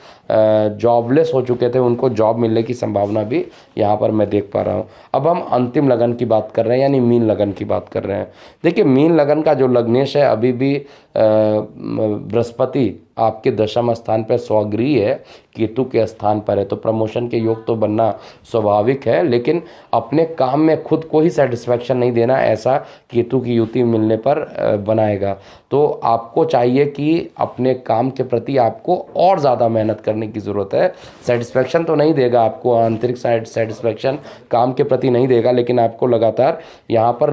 जॉबलेस हो चुके थे उनको जॉब मिलने की संभावना भी यहाँ पर मैं देख पा रहा हूँ। अब हम अंतिम लगन की बात कर रहे हैं, यानी मीन लगन की बात कर रहे हैं। देखिए, मीन लगन का जो लग्नेश है अभी भी बृहस्पति आपके दशम स्थान पर स्वगृही है, केतु के स्थान पर है, तो प्रमोशन के योग तो बनना स्वाभाविक है। लेकिन अपने काम में खुद को ही सेटिस्फैक्शन नहीं देना, ऐसा केतु की युति मिलने पर बनाएगा। तो आपको चाहिए कि अपने काम के प्रति आपको और ज़्यादा मेहनत करने की ज़रूरत है। सेटिस्फैक्शन तो नहीं देगा आपको, आंतरिक सेटिस्फैक्शन काम के प्रति नहीं देगा, लेकिन आपको लगातार यहाँ पर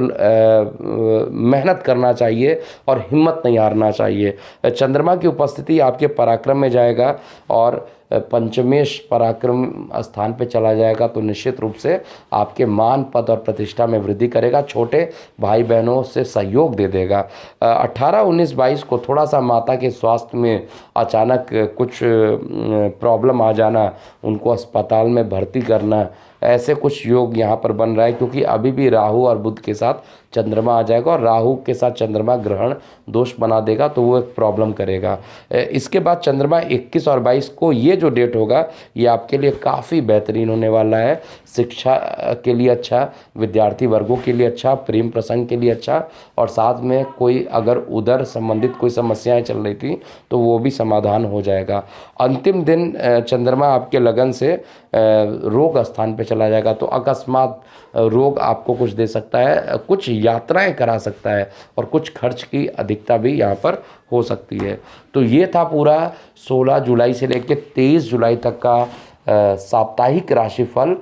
मेहनत करना चाहिए और हिम्मत नहीं हारना चाहिए। चंद्रमा की उपस्थिति आपके पराक्रम में जाएगा और पंचमेश पराक्रम स्थान पे चला जाएगा, तो निश्चित रूप से आपके मान, पद और प्रतिष्ठा में वृद्धि करेगा। छोटे भाई बहनों से सहयोग दे देगा। 18, 19, 22 को थोड़ा सा माता के स्वास्थ्य में अचानक कुछ प्रॉब्लम आ जाना, उनको अस्पताल में भर्ती करना, ऐसे कुछ योग यहाँ पर बन रहा है, क्योंकि अभी भी राहु और बुध के साथ चंद्रमा आ जाएगा और राहु के साथ चंद्रमा ग्रहण दोष बना देगा, तो वो एक प्रॉब्लम करेगा। इसके बाद चंद्रमा 21 और 22 को ये जो डेट होगा ये आपके लिए काफ़ी बेहतरीन होने वाला है। शिक्षा के लिए अच्छा, विद्यार्थी वर्गों के लिए अच्छा, प्रेम प्रसंग के लिए अच्छा, और साथ में कोई अगर उधर संबंधित कोई समस्याएं चल रही थी तो वो भी समाधान हो जाएगा। अंतिम दिन चंद्रमा आपके लगन से रोग स्थान पे चला जाएगा, तो अकस्मात रोग आपको कुछ दे सकता है, कुछ यात्राएं करा सकता है, और कुछ खर्च की अधिकता भी यहाँ पर हो सकती है। तो ये था पूरा 16 जुलाई से लेकर 23 जुलाई तक का साप्ताहिक राशिफल।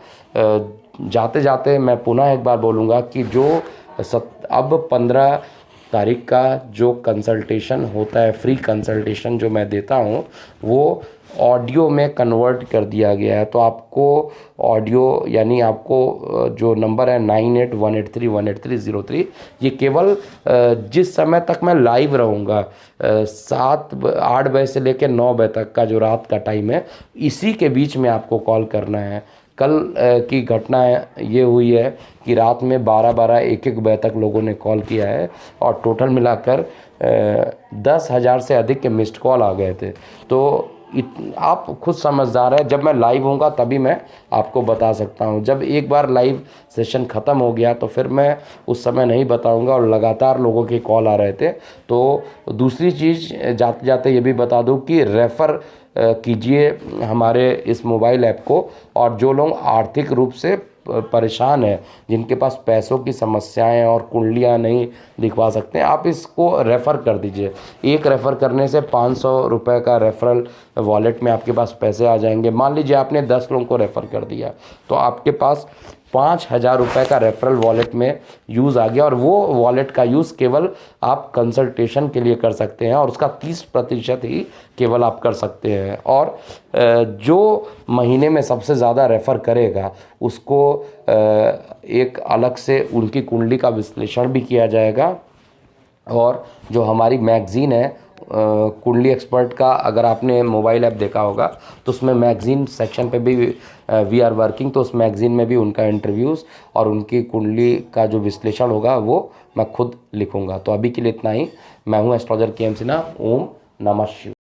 जाते जाते मैं पुनः एक बार बोलूँगा कि जो अब 15 तारीख का जो कंसल्टेशन होता है, फ्री कंसल्टेशन जो मैं देता हूँ, वो ऑडियो में कन्वर्ट कर दिया गया है। तो आपको ऑडियो, यानी आपको जो नंबर है 9818318303, ये केवल जिस समय तक मैं लाइव रहूँगा 8 बजे से लेकर 9 बजे तक का जो रात का टाइम है, इसी के बीच में आपको कॉल करना है। कल की घटना ये हुई है कि रात में 12-12 1-1 बजे तक लोगों ने कॉल किया है और टोटल मिलाकर 10,000 से अधिक के मिस्ड कॉल आ गए थे। तो आप खुद समझदार हैं, जब मैं लाइव होऊंगा तभी मैं आपको बता सकता हूं। जब एक बार लाइव सेशन ख़त्म हो गया तो फिर मैं उस समय नहीं बताऊंगा, और लगातार लोगों के कॉल आ रहे थे। तो दूसरी चीज़ जाते जाते ये भी बता दूं कि रेफ़र कीजिए हमारे इस मोबाइल ऐप को, और जो लोग आर्थिक रूप से परेशान है, जिनके पास पैसों की समस्याएं और कुंडलियां नहीं दिखवा सकते हैं, आप इसको रेफ़र कर दीजिए। एक रेफ़र करने से 500 रुपये का रेफरल वॉलेट में आपके पास पैसे आ जाएंगे। मान लीजिए आपने 10 लोगों को रेफ़र कर दिया तो आपके पास 5,000 रुपये का रेफरल वॉलेट में यूज़ आ गया, और वो वॉलेट का यूज़ केवल आप कंसल्टेशन के लिए कर सकते हैं, और उसका 30% ही केवल आप कर सकते हैं। और जो महीने में सबसे ज़्यादा रेफ़र करेगा उसको एक अलग से उनकी कुंडली का विश्लेषण भी किया जाएगा। और जो हमारी मैगज़ीन है कुंडली एक्सपर्ट का, अगर आपने मोबाइल ऐप देखा होगा तो उसमें मैगज़ीन सेक्शन पे भी वी आर वर्किंग, तो उस मैगज़ीन में भी उनका इंटरव्यूज़ और उनकी कुंडली का जो विश्लेषण होगा वो मैं खुद लिखूंगा। तो अभी के लिए इतना ही। मैं हूं एस्ट्रोलॉजर के एम सिन्हा। ओम नमः शिवाय।